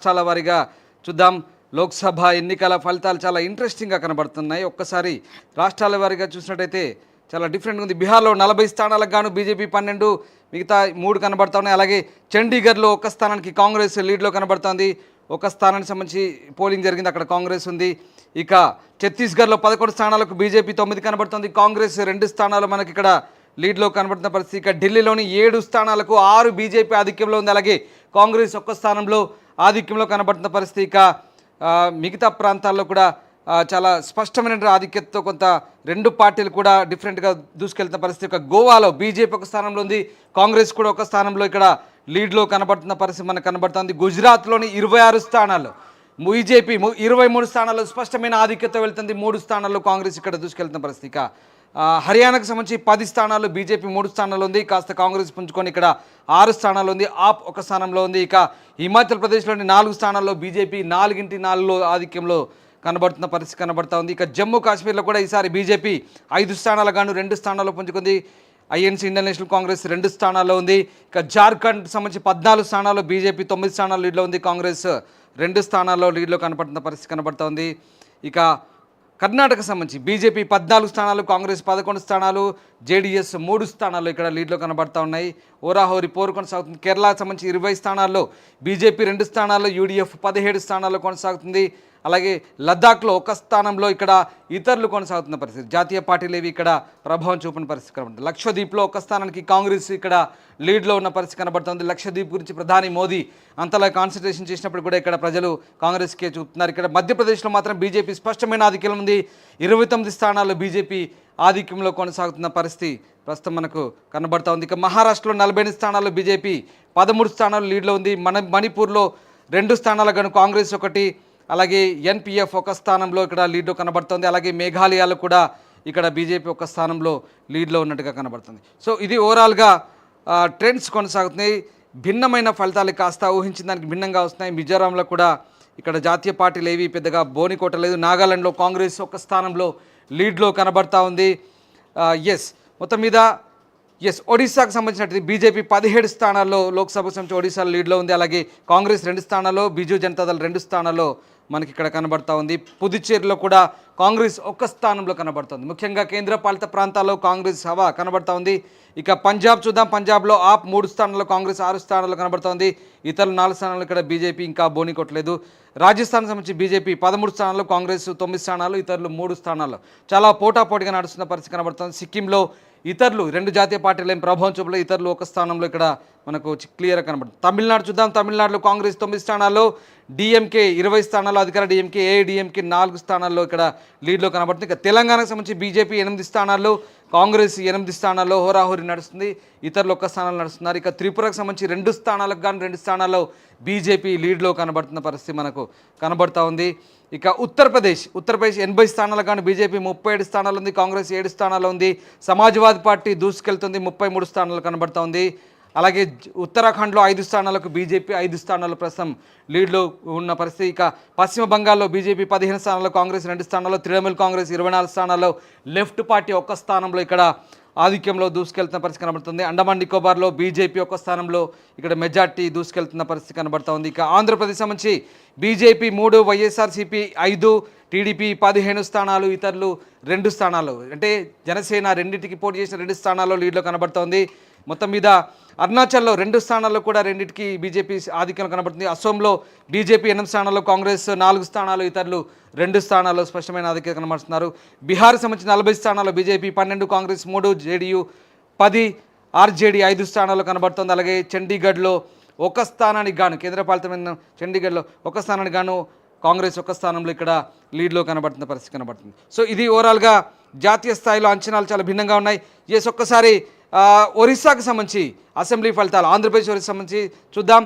రాష్ట్రాల వారీగా చూద్దాం. లోక్సభ ఎన్నికల ఫలితాలు చాలా ఇంట్రెస్టింగ్గా కనబడుతున్నాయి. ఒక్కసారి రాష్ట్రాల వారీగా చూసినట్టయితే చాలా డిఫరెంట్గా ఉంది. బీహార్లో 40 స్థానాలకు గాను బీజేపీ 12, మిగతా 3 కనబడతా ఉన్నాయి. అలాగే చండీగఢ్లో ఒక స్థానానికి కాంగ్రెస్ లీడ్లో కనబడుతోంది. ఒక స్థానానికి సంబంధించి పోలింగ్ జరిగింది, అక్కడ కాంగ్రెస్ ఉంది. ఇక ఛత్తీస్గఢ్లో 11 స్థానాలకు బీజేపీ 9 కనబడుతోంది. కాంగ్రెస్ 2 స్థానాలు మనకి ఇక్కడ లీడ్లో కనబడుతున్న పరిస్థితి. ఇక ఢిల్లీలోని 7 స్థానాలకు 6 బీజేపీ ఆధిక్యంలో ఉంది. అలాగే కాంగ్రెస్ ఒక్క స్థానంలో ఆధిక్యంలో కనబడుతున్న పరిస్థితి. ఇక మిగతా ప్రాంతాల్లో కూడా చాలా స్పష్టమైన ఆధిక్యతతో కొంత 2 పార్టీలు కూడా డిఫరెంట్గా దూసుకెళ్తున్న పరిస్థితి. ఇక గోవాలో బీజేపీ ఒక స్థానంలో ఉంది, కాంగ్రెస్ కూడా ఒక స్థానంలో ఇక్కడ లీడ్లో కనబడుతున్న పరిస్థితి మనకు కనబడుతుంది. గుజరాత్లోని 26 స్థానాల్లో బీజేపీ 23 స్థానాల్లో స్పష్టమైన ఆధిక్యత వెళ్తుంది. 3 స్థానాల్లో కాంగ్రెస్ ఇక్కడ దూసుకెళ్తున్న పరిస్థితి. ఇక హర్యానాకు సంబంధించి 10 స్థానాల్లో బీజేపీ 3 స్థానాల్లో ఉంది, కాస్త కాంగ్రెస్ పుంజుకొని ఇక్కడ 6 స్థానాల్లో ఉంది. ఆప్ ఒక స్థానంలో ఉంది. ఇక హిమాచల్ ప్రదేశ్లోని 4 స్థానాల్లో బీజేపీ 4 ఆధిక్యంలో కనబడుతున్న పరిస్థితి కనబడతా ఉంది. ఇక జమ్మూ కాశ్మీర్లో కూడా ఈసారి బీజేపీ 5 స్థానాలు గాను 2 స్థానాల్లో పుంజుకుంది. ఐఎన్సీ ఇండియన్ నేషనల్ కాంగ్రెస్ 2 స్థానాల్లో ఉంది. ఇక జార్ఖండ్ సంబంధించి 14 స్థానాల్లో బీజేపీ 9 స్థానాలు లీడ్లో ఉంది, కాంగ్రెస్ 2 స్థానాల్లో లీడ్లో కనబడుతున్న పరిస్థితి కనబడతా ఉంది. ఇక కర్ణాటక సంబంధించి బీజేపీ 14 స్థానాలు, కాంగ్రెస్ 11 స్థానాలు, జేడీఎస్ 3 స్థానాలు ఇక్కడ లీడ్లో కనబడతా ఉన్నాయి. ఓరాహోరి పోరు కొనసాగుతుంది. కేరళకు సంబంధించి 20 స్థానాల్లో బీజేపీ 2 స్థానాల్లో, యూడీఎఫ్ 17 స్థానాల్లో కొనసాగుతుంది. అలాగే లద్దాఖ్లో 1 స్థానంలో ఇక్కడ ఇతరులు కొనసాగుతున్న పరిస్థితి. జాతీయ పార్టీలు ఏవి ఇక్కడ ప్రభావం చూపిన పరిస్థితి కనబడుతుంది. లక్షద్వీప్లో 1 స్థానానికి కాంగ్రెస్ ఇక్కడ లీడ్లో ఉన్న పరిస్థితి కనబడుతుంది. లక్షద్వీప్ గురించి ప్రధాని మోదీ అంతలా కాన్సన్ట్రేషన్ చేసినప్పుడు కూడా ఇక్కడ ప్రజలు కాంగ్రెస్కే చూపుతున్నారు. ఇక్కడ మధ్యప్రదేశ్లో మాత్రం బీజేపీ స్పష్టమైన ఆధిక్యం ఉంది. 29 స్థానాల్లో బీజేపీ ఆధిక్యంలో కొనసాగుతున్న పరిస్థితి ప్రస్తుతం మనకు కనబడతా ఉంది. ఇక మహారాష్ట్రలో 48 స్థానాల్లో బీజేపీ 13 స్థానాలు లీడ్లో ఉంది. మణిపూర్లో 2 స్థానాలు గాను కాంగ్రెస్ 1, అలాగే ఎన్పిఎఫ్ 1 స్థానంలో ఇక్కడ లీడ్లో కనబడుతుంది. అలాగే మేఘాలయాలో కూడా ఇక్కడ బీజేపీ 1 స్థానంలో లీడ్లో ఉన్నట్టుగా కనబడుతుంది. సో ఇది ఓవరాల్గా ట్రెండ్స్ కొనసాగుతున్నాయి. భిన్నమైన ఫలితాలు కాస్త ఊహించిన దానికి భిన్నంగా వస్తున్నాయి. మిజోరాంలో కూడా ఇక్కడ జాతీయ పార్టీలు ఏవి పెద్దగా బోనికోట లేదు. నాగాలాండ్లో కాంగ్రెస్ 1 స్థానంలో లీడ్లో కనబడతా ఉంది. మొత్తం మీద ఒడిశాకు సంబంధించినట్టు బీజేపీ 17 స్థానాల్లో లోక్సభకు సంబంధించి ఒడిశాలో లీడ్లో ఉంది. అలాగే కాంగ్రెస్ 2 స్థానాల్లో, బిజు జనతాదళ్ 2 స్థానాల్లో మనకి ఇక్కడ కనబడతా ఉంది. పుదుచ్చేరిలో కూడా కాంగ్రెస్ 1 స్థానంలో కనబడుతుంది. ముఖ్యంగా కేంద్రపాలిత ప్రాంతాల్లో కాంగ్రెస్ హవా కనబడతా ఉంది. ఇక పంజాబ్ చూద్దాం. పంజాబ్లో ఆప్ 3 స్థానాల్లో, కాంగ్రెస్ 6 స్థానాల్లో కనబడుతోంది. ఇతరులు 4 స్థానాల్లో ఇక్కడ బీజేపీ ఇంకా బోని కొట్టలేదు. రాజస్థాన్ సంబంధించి బీజేపీ 13 స్థానాల్లో, కాంగ్రెస్ 9 స్థానాలు, ఇతరులు 3 స్థానాల్లో చాలా పోటాపోటీగా నడుస్తున్న పరిస్థితి కనబడుతుంది. సిక్కింలో ఇతరులు 2 జాతీయ పార్టీలు ఏం ప్రభావం చూపలేదు. ఇతరులు 1 స్థానంలో ఇక్కడ మనకు క్లియర్గా కనబడుతుంది. తమిళనాడు చూద్దాం. తమిళనాడులో కాంగ్రెస్ 9 స్థానాల్లో, డిఎంకే 20 స్థానాల్లో, అధికార డిఎంకే, ఏఐడిఎంకే 4 స్థానాల్లో ఇక్కడ లీడ్లో కనబడుతుంది. ఇక తెలంగాణకు సంబంధించి బీజేపీ 8 స్థానాల్లో, కాంగ్రెస్ 8 స్థానాల్లో హోరాహోరీ నడుస్తుంది. ఇతరులు 1 స్థానాలు నడుస్తున్నారు. ఇక త్రిపురకు సంబంధించి 2 స్థానాలకు గాను 2 స్థానాల్లో బీజేపీ లీడ్లో కనబడుతున్న పరిస్థితి మనకు కనబడతా ఉంది. ఇక ఉత్తరప్రదేశ్ 80 స్థానాలకు గాను బీజేపీ 37 స్థానాలు ఉంది, కాంగ్రెస్ 7 స్థానాల్లో ఉంది. సమాజ్వాదీ పార్టీ దూసుకెళ్తుంది, 33 స్థానాలు కనబడతా ఉంది. అలాగే ఉత్తరాఖండ్లో 5 స్థానాలకు బీజేపీ 5 స్థానాలు ప్రస్తుతం లీడ్లో ఉన్న పరిస్థితి. ఇక పశ్చిమ బంగాల్లో బీజేపీ 15 స్థానాల్లో, కాంగ్రెస్ 2 స్థానాల్లో, తృణమూల్ కాంగ్రెస్ 24 స్థానాల్లో, లెఫ్ట్ పార్టీ 1 స్థానంలో ఇక్కడ ఆధిక్యంలో దూసుకెళ్తున్న పరిస్థితి కనబడుతుంది. అండమాన్ నికోబార్లో బీజేపీ 1 స్థానంలో ఇక్కడ మెజార్టీ దూసుకెళ్తున్న పరిస్థితి కనబడతా ఉంది. ఇక ఆంధ్రప్రదేశ్ సంబంధించి బీజేపీ 3, వైఎస్ఆర్సీపీ 5, టీడీపీ 15 స్థానాలు, ఇతరులు 2 స్థానాలు, అంటే జనసేన 2టికి పోటీ చేసిన 2 స్థానాల్లో లీడ్లో కనబడుతోంది. మొత్తం మీద అరుణాచల్లో 2 స్థానాల్లో కూడా 2టికి బీజేపీ ఆధిక్యంలో కనబడుతుంది. అసోంలో బీజేపీ 8 స్థానాల్లో, కాంగ్రెస్ 4 స్థానాలు, ఇతరులు 2 స్థానాల్లో స్పష్టమైన ఆధిక్యత కనబడుతున్నారు. బీహార్ సంబంధించిన 40 స్థానాల్లో బీజేపీ 12, కాంగ్రెస్ 3, జేడీయూ 10, ఆర్జేడీ 5 స్థానాల్లో కనబడుతుంది. అలాగే చండీగఢ్లో 1 స్థానానికి గాను, కేంద్రపాలితమైన చండీగఢ్లో 1 స్థానానికి గాను కాంగ్రెస్ 1 స్థానంలో ఇక్కడ లీడ్లో కనబడుతున్న పరిస్థితి కనబడుతుంది. సో ఇది ఓవరాల్గా జాతీయ స్థాయిలో అంచనాలు చాలా భిన్నంగా ఉన్నాయి. ఒక్కసారి ఒరిస్సాకు సంబంధించి అసెంబ్లీ ఫలితాలు, ఆంధ్రప్రదేశ్ ఒరిస్సా సంబంధించి చూద్దాం.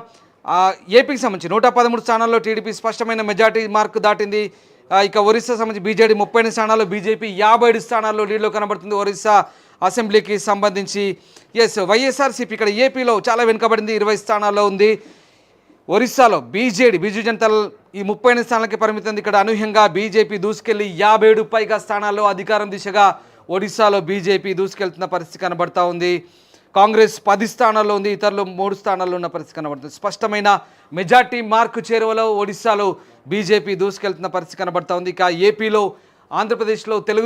ఏపీకి సంబంధించి 113 స్థానాల్లో టీడీపీ స్పష్టమైన మెజార్టీ మార్కు దాటింది. ఇక ఒరిస్సా సంబంధించి బీజేడీ 30 స్థానాల్లో, బీజేపీ 57 స్థానాల్లో లీడ్లో కనబడుతుంది. ఒరిస్సా అసెంబ్లీకి సంబంధించి వైఎస్ఆర్సీపీ ఇక్కడ ఏపీలో చాలా వెనుకబడింది, 20 స్థానాల్లో ఉంది. ఒరిస్సాలో బిజు జనతాదళ్ ఈ 30 స్థానాలకి పరిమితం. ఇక్కడ అనూహ్యంగా బీజేపీ దూసుకెళ్లి 57 పైగా స్థానాల్లో అధికారం దిశగా ఒడిశాలో బీజేపీ దూసుకెళ్తున్న పరిస్థితి కనబడతా ఉంది. కాంగ్రెస్ 10 స్థానాల్లో ఉంది, ఇతరులు 3 స్థానాల్లో ఉన్న పరిస్థితి కనబడుతుంది. స్పష్టమైన మెజార్టీ మార్కు చేరువలో ఒడిశాలో బీజేపీ దూసుకెళ్తున్న పరిస్థితి కనబడతా ఉంది. ఇక ఏపీలో, ఆంధ్రప్రదేశ్లో తెలుగు